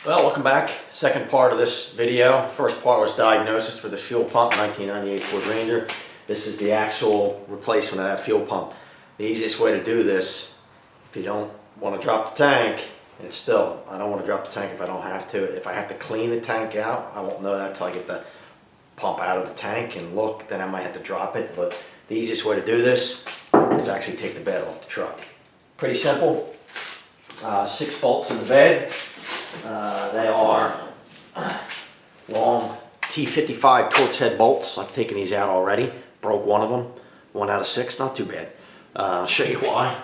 Well, welcome back. Second part of this video. First part was diagnosis for the fuel pump, 1998 Ford Ranger. This is the actual replacement of that fuel pump. The easiest way to do this, if you don't want to drop the tank, and still, I don't want to drop the tank if I don't have to. If I have to clean the tank out, I won't know that until I get the pump out of the tank and look, then I might have to drop it. But the easiest way to do this is actually take the bed off the truck. Pretty simple. 6 bolts in the bed. They are long T55 Torx head bolts. I've taken these out already. Broke one of them. 1 out of 6. Not too bad. I'll show you why.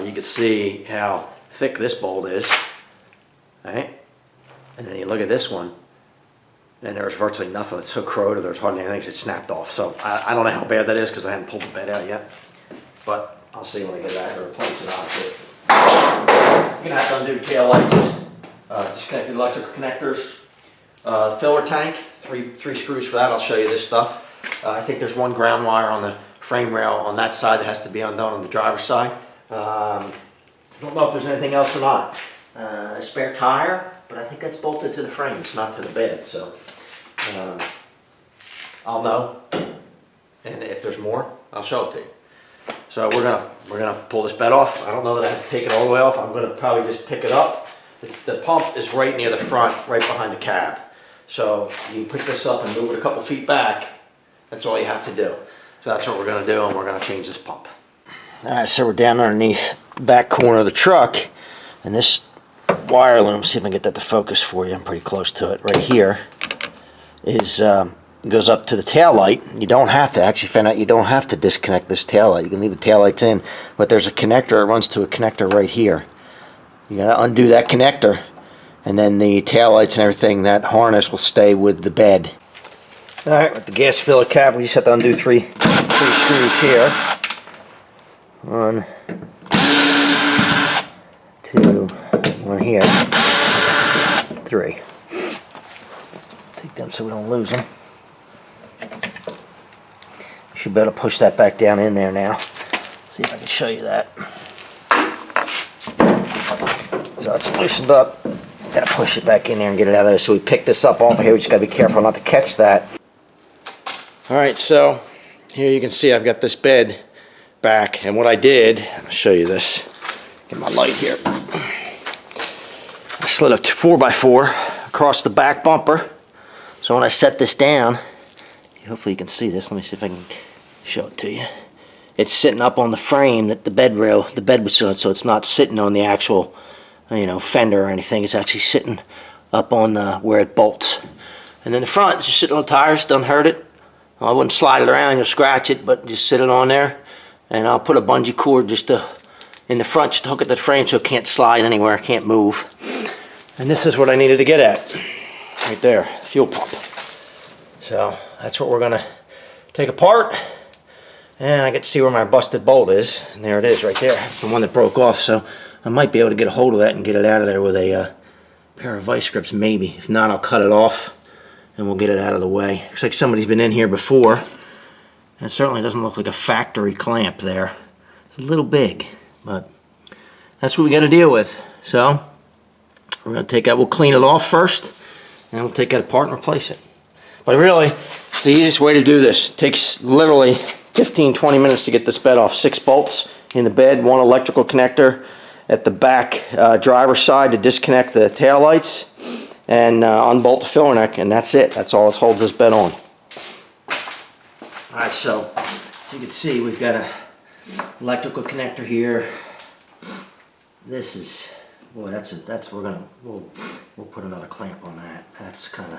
You can see how thick this bolt is. Right? And then you look at this one, and there's virtually nothing. It's so corroded, there's hardly anything. It's snapped off. So I don't know how bad that is because I haven't pulled the bed out yet. But I'll see when I get that to replace it. You're going to have to undo the tail lights, disconnect the electrical connectors, filler tank, three screws for that. I'll show you this stuff. I think there's one ground wire on the frame rail on that side that has to be undone on the driver's side. I don't know if there's anything else or not. A spare tire, but I think that's bolted to the frame. It's not to the bed, so I'll know. And if there's more, I'll show it to you. So we're gonna pull this bed off. I don't know that I have to take it all the way off. I'm gonna probably just pick it up. The pump is right near the front, right behind the cab. So you can pick this up and move it a couple feet back. That's all you have to do. So that's what we're gonna do, and we're gonna change this pump. All right, so we're down underneath the back corner of the truck, and this wire loom, see if I can get that to focus for you. I'm pretty close to it. Right here is goes up to the tail light. You don't have to, actually found out you don't have to disconnect this tail light. You can leave the tail lights in, but there's a connector. It runs to a connector right here. You gotta undo that connector, and then the tail lights and everything, that harness will stay with the bed. All right, with the gas filler cap, we just have to undo three screws here. 1, 2, 1 here, 3. Take them so we don't lose them. Should be able to push that back down in there now. See if I can show you that. So it's loosened up. Gotta push it back in there and get it out of there. So we pick this up off of here. We just gotta be careful not to catch that. Alright, so here you can see I've got this bed back, and what I did, I'll show you this. Get my light here. I slid a 4x4 across the back bumper. So when I set this down, hopefully you can see this. Let me see if I can show it to you. It's sitting up on the frame that the bed rail, the bed was on, so it's not sitting on the actual, fender or anything. It's actually sitting up on where it bolts. And then the front, it's just sitting on the tires, doesn't hurt it. I wouldn't slide it around, you'll scratch it, but just sit it on there. And I'll put a bungee cord just in the front, just to hook it to the frame so it can't slide anywhere, can't move. And this is what I needed to get at, right there, fuel pump. So that's what we're gonna take apart, and I get to see where my busted bolt is, and there it is right there. It's the one that broke off, so I might be able to get a hold of that and get it out of there with a pair of vice grips, maybe. If not, I'll cut it off and we'll get it out of the way. Looks like somebody's been in here before, and it certainly doesn't look like a factory clamp there. It's a little big, but that's what we got to deal with. So we're gonna take that, we'll clean it off first, and we'll take that apart and replace it. But really, it's the easiest way to do this. It takes literally 15-20 minutes to get this bed off. 6 bolts in the bed, 1 electrical connector at the back driver's side to disconnect the tail lights, and unbolt the filler neck, and that's it. That's all that holds this bed on. Alright, so as you can see, we've got an electrical connector here. This is, boy, we'll put another clamp on that. That's kind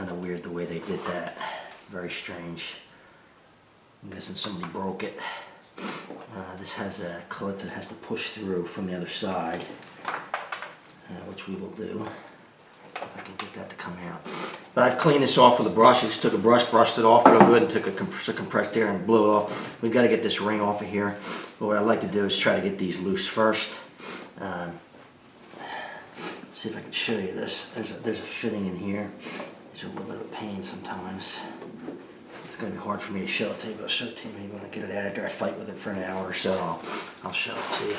of weird the way they did that. Very strange. I'm guessing somebody broke it. This has a clip that has to push through from the other side, which we will do if I can get that to come out. But I've cleaned this off with a brush. I just took a brush, brushed it off real good, and took a compressed air and blew it off. We've got to get this ring off of here. But what I like to do is try to get these loose first. See if I can show you this. There's a fitting in here. It's a little bit of a pain sometimes. It's going to be hard for me to show it to you, but I'll show it to you maybe when I get it out after I fight with it for an hour or so. I'll show it to you.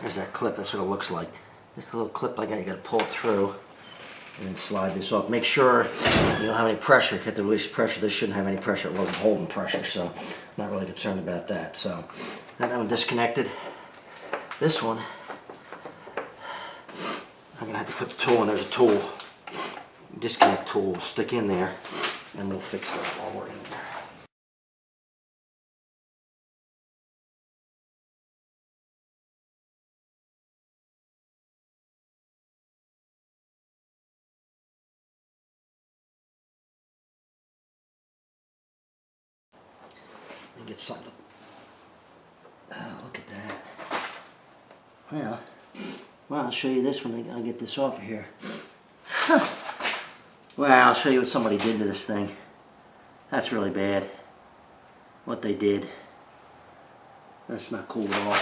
There's that clip. That's what it looks like. This little clip like that, you got to pull it through and then slide this off. Make sure you don't have any pressure. If you have to release pressure, this shouldn't have any pressure. It wasn't holding pressure, so I'm not really concerned about that. So now that one disconnected. This one, I'm gonna have to put the tool in. There's a tool, disconnect tool, stick in there, and we'll fix that while we're in there. Get something. Oh, look at that. Well, I'll show you this when I'll get this off of here. Well, I'll show you what somebody did to this thing. That's really bad. What they did. That's not cool at all.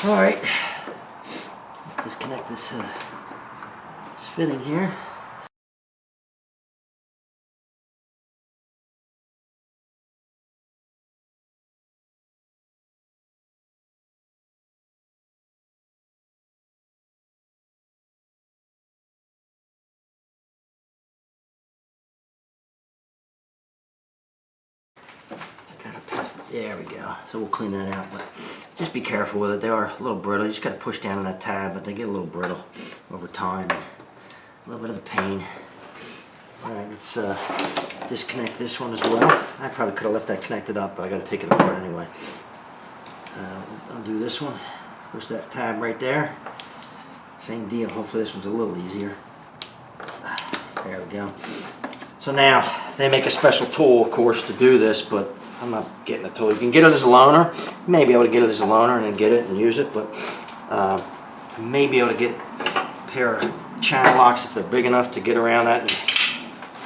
Alright. Let's disconnect this fitting here. There we go. So we'll clean that out, but just be careful with it. They are a little brittle. You just got to push down on that tab, but they get a little brittle over time. A little bit of a pain. All right, let's disconnect this one as well. I probably could have left that connected up, but I got to take it apart anyway. Undo this one. Push that tab right there. Same deal. Hopefully this one's a little easier. There we go. So now they make a special tool, of course, to do this, but I'm not getting a tool. You can get it as a loaner. You may be able to get it as a loaner and then get it and use it, but I may be able to get a pair of channel locks if they're big enough to get around that and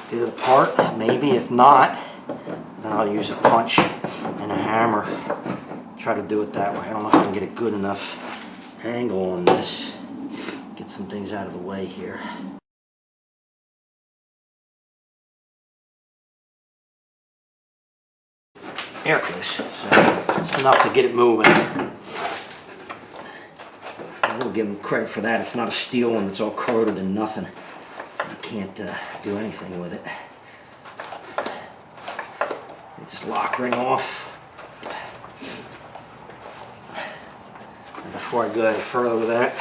get it apart. Maybe. If not, then I'll use a punch and a hammer. Try to do it that way. I don't know if I can get a good enough angle on this. Get some things out of the way here. There it goes. So it's enough to get it moving. I will give them credit for that. It's not a steel one that's all corroded and nothing. You can't do anything with it. Get this lock ring off. And before I go any further with that,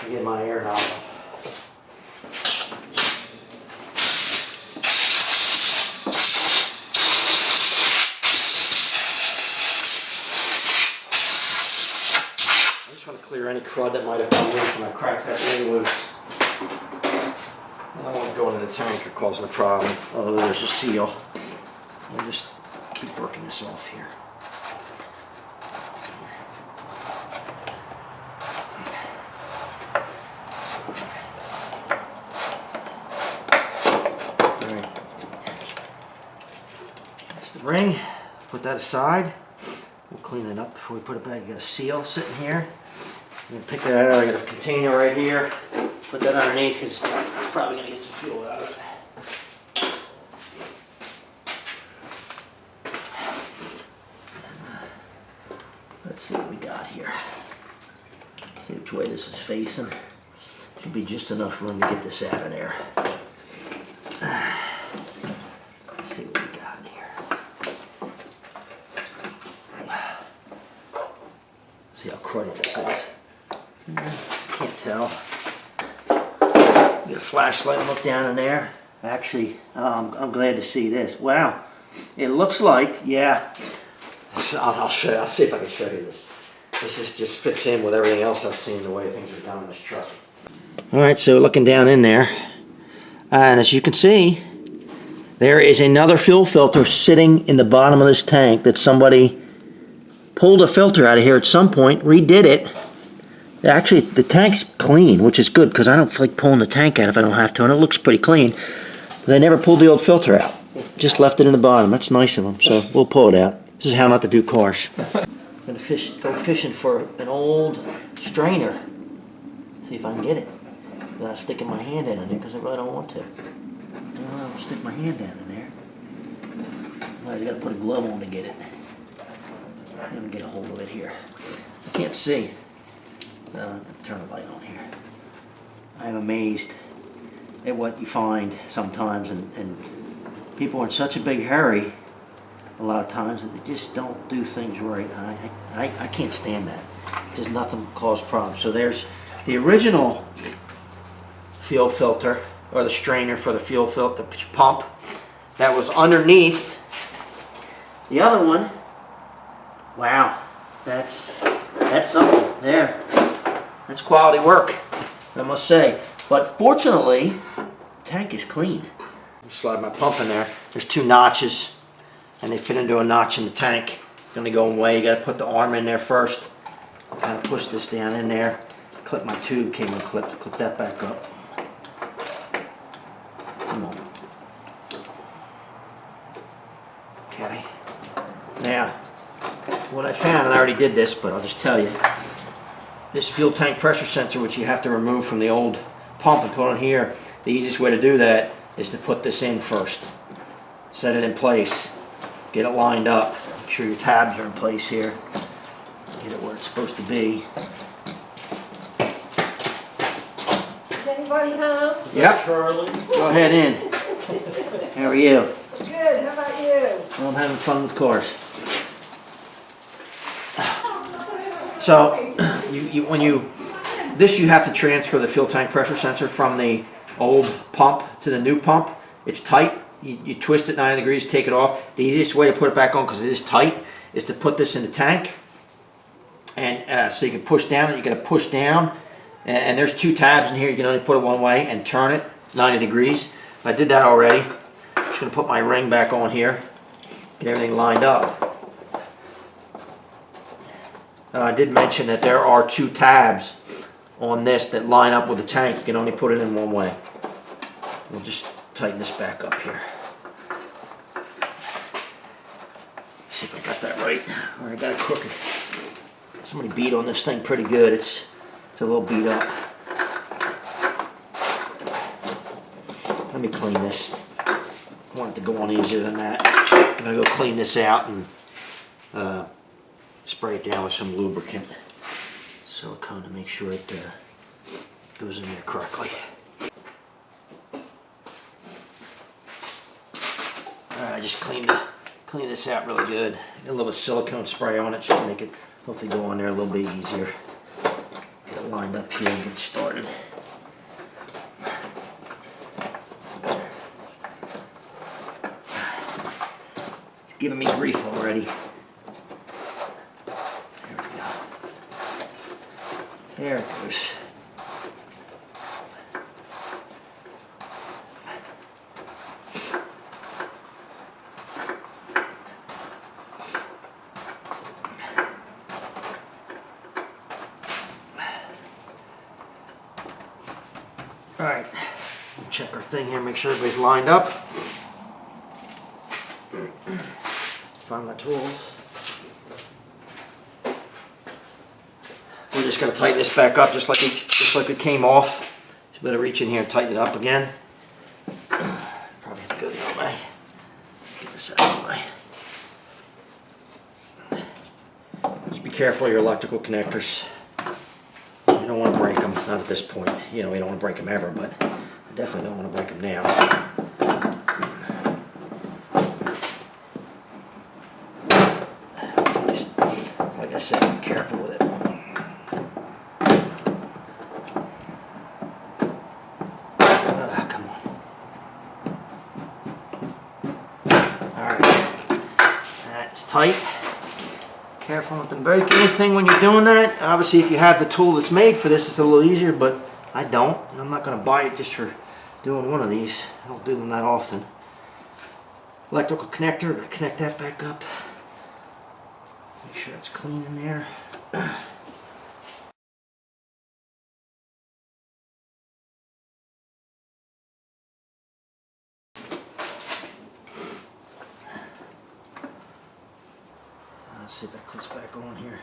I get my air nozzle. Clear any crud that might have come loose when I cracked that ring loose. I don't want to go into the tank or causing a problem. Oh, there's a seal. I'll just keep working this off here. Alright. That's the ring. Put that aside. We'll clean it up before we put it back. You got a seal sitting here. I'm going to pick that out. I got a container right here. Put that underneath because it's probably going to get some fuel out of it. Let's see what we got here. See which way this is facing. Should be just enough room to get this out of there. Let's see what we got here. See how cruddy this is. Can't tell. Get a flashlight and look down in there. Actually, I'm glad to see this. Wow, it looks like, yeah. I'll show you. I'll see if I can show you this. This just fits in with everything else I've seen, the way things are done in this truck. All right, so looking down in there, and as you can see, there is another fuel filter sitting in the bottom of this tank that somebody pulled a filter out of here at some point, redid it. Actually, the tank's clean, which is good because I don't feel like pulling the tank out if I don't have to, and it looks pretty clean. They never pulled the old filter out. Just left it in the bottom. That's nice of them. So we'll pull it out. This is how not to do cars. I'm gonna go fishing for an old strainer. See if I can get it without sticking my hand in there, because I really don't want to. I'll stick my hand down in there. Otherwise, I gotta put a glove on to get it. I'm gonna get a hold of it here. I can't see. Turn the light on here. I'm amazed at what you find sometimes, and people are in such a big hurry a lot of times that they just don't do things right. I can't stand that. Just nothing cause problems. So there's the original fuel filter, or the strainer for the fuel filter pump, that was underneath. The other one, wow, that's something there. That's quality work, I must say. But fortunately, the tank is clean. Slide my pump in there. There's 2 notches, and they fit into a notch in the tank. Gonna go away. You gotta put the arm in there first. Kind of push this down in there. Clip my tube came unclipped. Clip that back up. Come on. Okay. Now, what I found, and I already did this, but I'll just tell you, this fuel tank pressure sensor, which you have to remove from the old pump and put on here, the easiest way to do that is to put this in first. Set it in place. Get it lined up. Make sure your tabs are in place here. Get it where it's supposed to be. Is anybody home? Yep. Charlie. Go ahead in. How are you? Good, how about you? Well, I'm having fun with cars. So, you have to transfer the fuel tank pressure sensor from the old pump to the new pump. It's tight. You twist it 90 degrees, take it off. The easiest way to put it back on, because it is tight, is to put this in the tank. And so you can push down. You got to push down. And there's 2 tabs in here. You can only put it one way and turn it 90 degrees. I did that already. I'm just going to put my ring back on here. Get everything lined up. I did mention that there are 2 tabs on this that line up with the tank. You can only put it in one way. We'll just tighten this back up here. See if I got that right, or I got it crooked. Somebody beat on this thing pretty good. It's a little beat up. Let me clean this. I want it to go on easier than that. I'm gonna go clean this out and spray it down with some lubricant, silicone, to make sure it goes in there correctly. Alright, I just clean this out really good. Get a little silicone spray on it just to make it hopefully go on there a little bit easier. Get it lined up here and get started. It's giving me grief already. There it goes. Alright, we'll check our thing here, make sure everybody's lined up. Find my tools. We're just going to tighten this back up just like it came off. So better reach in here and tighten it up again. Probably have to go the other way. Get this out of the way. Just be careful of your electrical connectors. You don't want to break them, not at this point. You know, you don't want to break them ever, but I definitely don't want to break them now. Just, like I said, be careful with it. Come on. Alright. That's tight. Careful not to break anything when you're doing that. Obviously, if you have the tool that's made for this, it's a little easier, but I don't. And I'm not going to buy it just for doing one of these. I don't do them that often. Electrical connector, connect that back up. Make sure that's clean in there. see if that clicks back on here.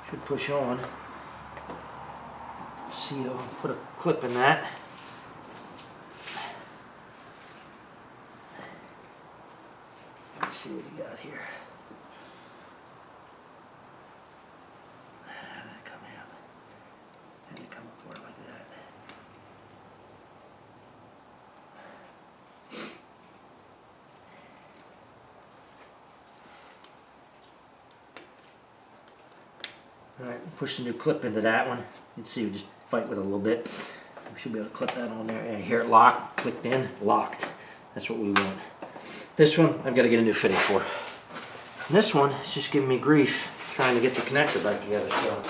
Should push on. Let's see, I'll put a clip in that. Let's see what we got here. How did it come out? How did it come apart like that? Alright, push the new clip into that one. You can see we just fight with it a little bit. We should be able to clip that on there. And here it locked, clicked in, locked. That's what we want. This one, I've got to get a new fitting for. And this one is just giving me grief trying to get the connector back together. So.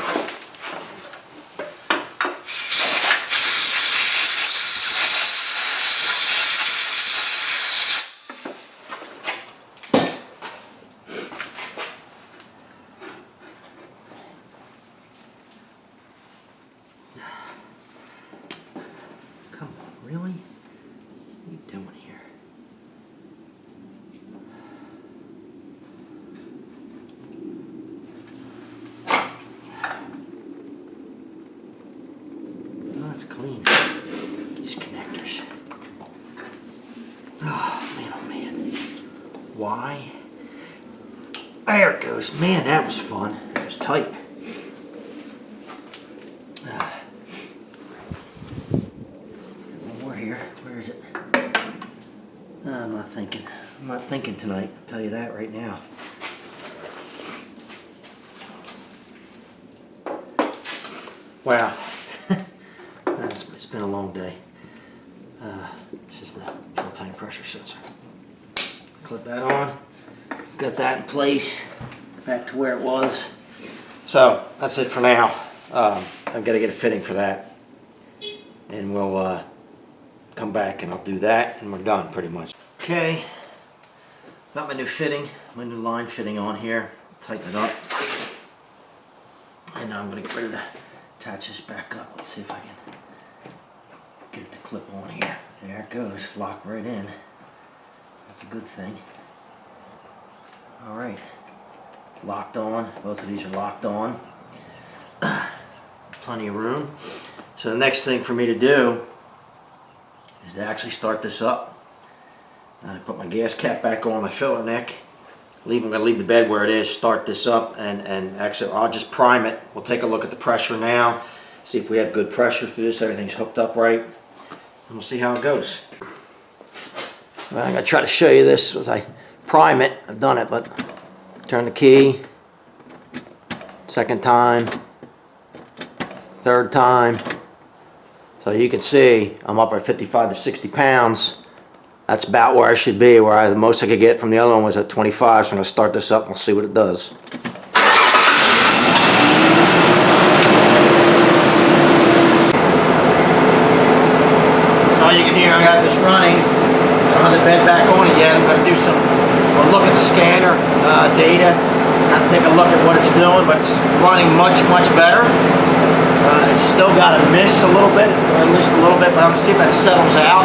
Come on, really? What are you doing here? It's clean. These connectors. Oh man. Why? There it goes. Man, that was fun. It was tight. One more here. Where is it? I'm not thinking. I'm not thinking tonight. I'll tell you that right now. Wow. It's been a long day. It's just the full-time pressure sensor. Clip that on. Got that in place. Back to where it was. So that's it for now. I've got to get a fitting for that. And we'll come back and I'll do that and we're done pretty much. Okay. Got my new fitting, my new line fitting on here. Tighten it up. And now I'm going to get ready to attach this back up. Let's see if I can get the clip on here. There it goes, locked right in. That's a good thing. Alright, locked on. Both of these are locked on. Plenty of room. So the next thing for me to do is to actually start this up. I put my gas cap back on my filler neck. I'm going to leave the bed where it is, start this up, and actually I'll just prime it. We'll take a look at the pressure now, see if we have good pressure through this, everything's hooked up right. And we'll see how it goes. Well, I'm going to try to show you this as I prime it. I've done it, but turn the key. Second time. Third time. So you can see I'm up at 55 to 60 pounds. That's about where I should be. The most I could get from the other one was at 25. So I'm going to start this up and we'll see what it does. You can hear I got this running. I don't have the bed back on it yet. I'm going to do we'll look at the scanner data, kind of take a look at what it's doing, but it's running much better. It's still got a miss a little bit, or at least a little bit, but I'm going to see if that settles out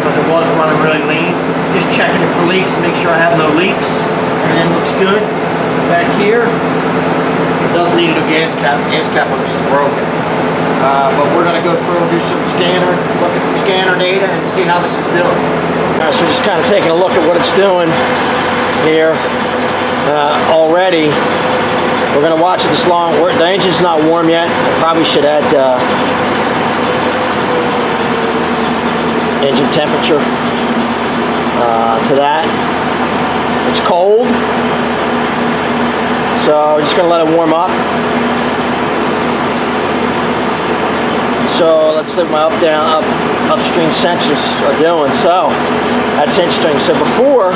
because it was running really lean. Just checking it for leaks to make sure I have no leaks. Everything looks good. Back here, it does need a new gas cap. The gas cap on this is broken. But we're going to go through and do some look at some scanner data and see how this is doing. So just kind of taking a look at what it's doing here already. We're going to watch it this long. The engine's not warm yet. I probably should add engine temperature to that. It's cold, so we're just going to let it warm up. So let's see what my upstream sensors are doing. So that's interesting. So before,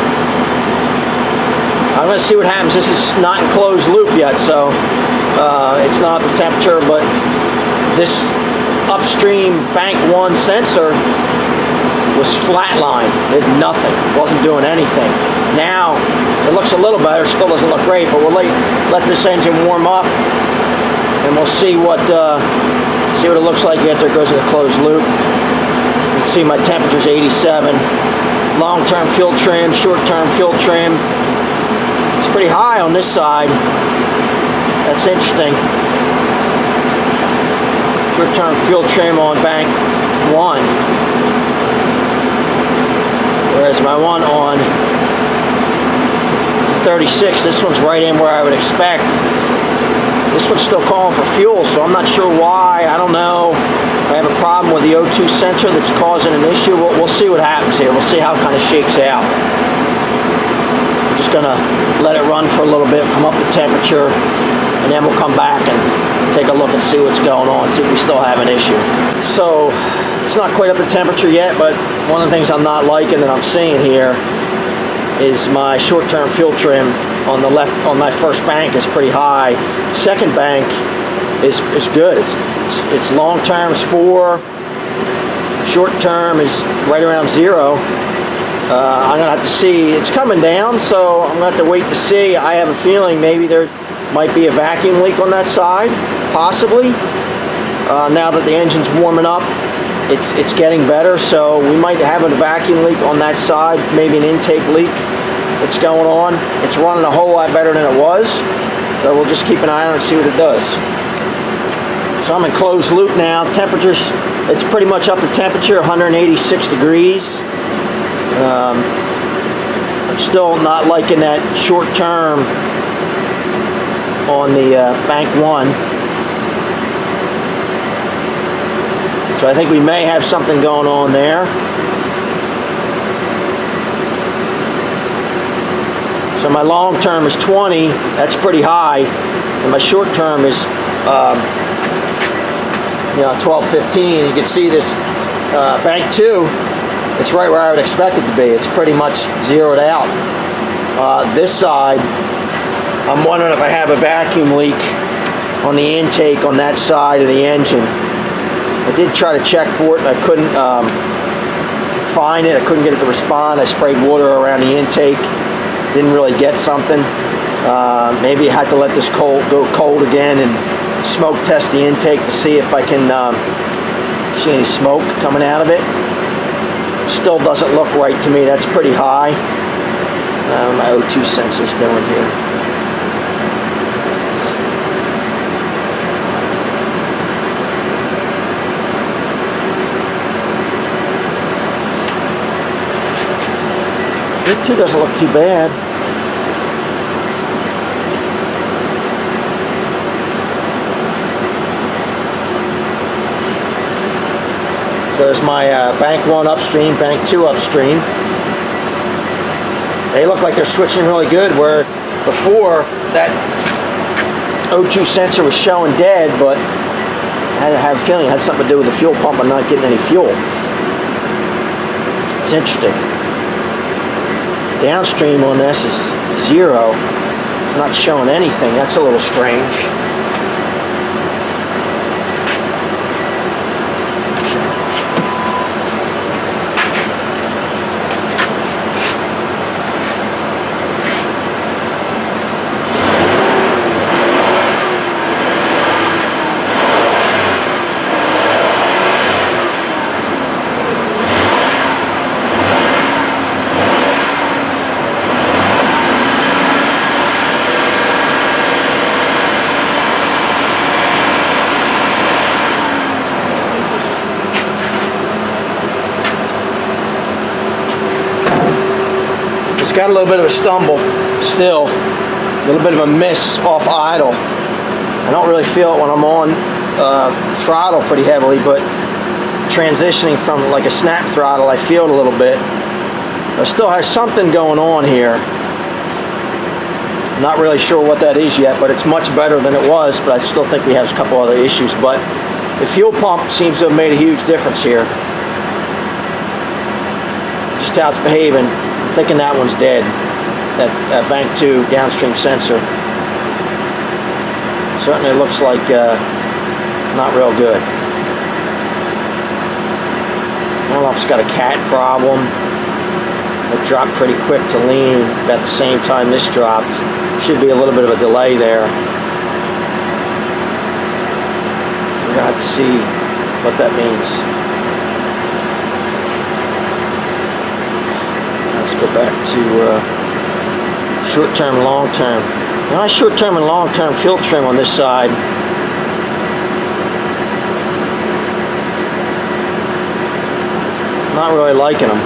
I'm going to see what happens. This is not in closed loop yet, so it's not the temperature, but this upstream bank 1 sensor was flatlined. It did nothing. It wasn't doing anything. Now it looks a little better. Still doesn't look great, but we'll let this engine warm up, and we'll see what it looks like after it goes in the closed loop. You can see my temperature's 87. Long-term fuel trim, short-term fuel trim. pretty high on this side. That's interesting. Short-term fuel trim on bank 1. Whereas my one on 36, this one's right in where I would expect. This one's still calling for fuel, so I'm not sure why. I don't know. I have a problem with the O2 sensor that's causing an issue. We'll see what happens here. We'll see how it kind of shakes out. I'm just going to let it run for a little bit, come up to temperature, and then we'll come back and take a look and see what's going on, see if we still have an issue. So it's not quite up to temperature yet, but one of the things I'm not liking that I'm seeing here is my short-term fuel trim on the left, on my first bank is pretty high. Second bank is good. It's long term is 4, short term is right around 0. I'm gonna have to see. It's coming down, so I'm gonna have to wait to see. I have a feeling maybe there might be a vacuum leak on that side, possibly. Now that the engine's warming up, it's getting better, so we might have a vacuum leak on that side, maybe an intake leak that's going on. It's running a whole lot better than it was, so we'll just keep an eye on it and see what it does. So I'm in closed loop now. Temperatures, it's pretty much up to temperature, 186 degrees. I'm still not liking that short term on the bank 1. So I think we may have something going on there. So my long term is 20, that's pretty high, and my short term is 12, 15. You can see this bank 2, it's right where I would expect it to be. It's pretty much zeroed out. This side, I'm wondering if I have a vacuum leak on the intake on that side of the engine. I did try to check for it, and I couldn't find it. I couldn't get it to respond. I sprayed water around the intake. Didn't really get something. Maybe I had to let this go cold again and smoke test the intake to see if I can see any smoke coming out of it. Still doesn't look right to me. That's pretty high. My O2 sensor's doing here. It too doesn't look too bad. There's my bank 1 upstream, bank 2 upstream. They look like they're switching really good, where before that O2 sensor was showing dead, but I have a feeling it had something to do with the fuel pump and not getting any fuel. It's interesting. Downstream on this is 0. It's not showing anything. That's a little strange. It's got a little bit of a stumble still, a little bit of a miss off idle. I don't really feel it when I'm on throttle pretty heavily, but transitioning from like a snap throttle, I feel it a little bit. I still have something going on here. Not really sure what that is yet, but it's much better than it was, but I still think we have a couple other issues. But the fuel pump seems to have made a huge difference here. Just how it's behaving. I'm thinking that one's dead. That bank 2 downstream sensor. Certainly looks like not real good. I don't know if it's got a cat problem. It dropped pretty quick to lean about the same time this dropped. Should be a little bit of a delay there. We're gonna have to see what that means. Let's go back to Short-term, long-term. Nice short-term and long-term fuel trim on this side. Not really liking them.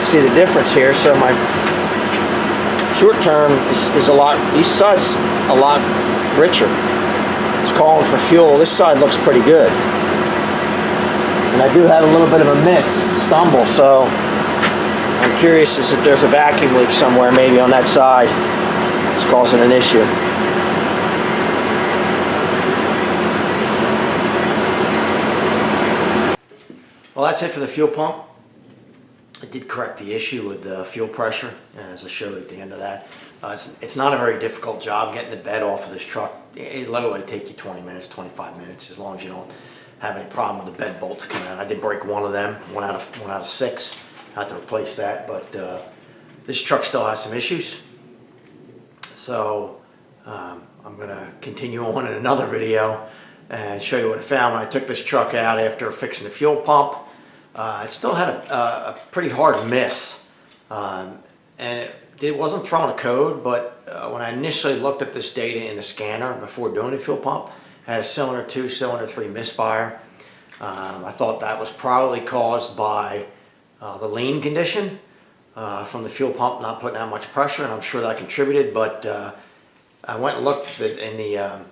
See the difference here. So my short-term is a lot. Each side's a lot richer. It's calling for fuel. This side looks pretty good. And I do have a little bit of a stumble, so I'm curious as if there's a vacuum leak somewhere, maybe on that side. It's causing an issue. Well, that's it for the fuel pump. I did correct the issue with the fuel pressure, as I showed at the end of that. It's not a very difficult job getting the bed off of this truck. It literally take you 20 minutes, 25 minutes, as long as you don't have any problem with the bed bolts coming out. I did break one of them, one out of 6. I had to replace that, but this truck still has some issues. So I'm gonna continue on in another video and show you what I found when I took this truck out after fixing the fuel pump. It still had a pretty hard miss, and it wasn't throwing a code, but when I initially looked at this data in the scanner before doing the fuel pump, I had a cylinder 2, cylinder 3 misfire. I thought that was probably caused by the lean condition from the fuel pump not putting out much pressure, and I'm sure that contributed, but I went and looked in the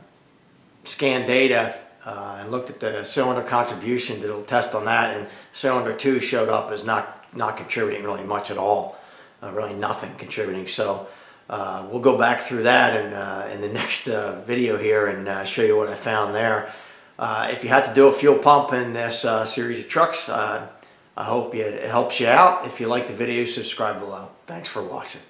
scan data and looked at the cylinder contribution, did a little test on that, and cylinder 2 showed up as not contributing really much at all, really nothing contributing. So we'll go back through that in the next video here and show you what I found there. If you had to do a fuel pump in this series of trucks, I hope it helps you out. If you like the video, subscribe below. Thanks for watching.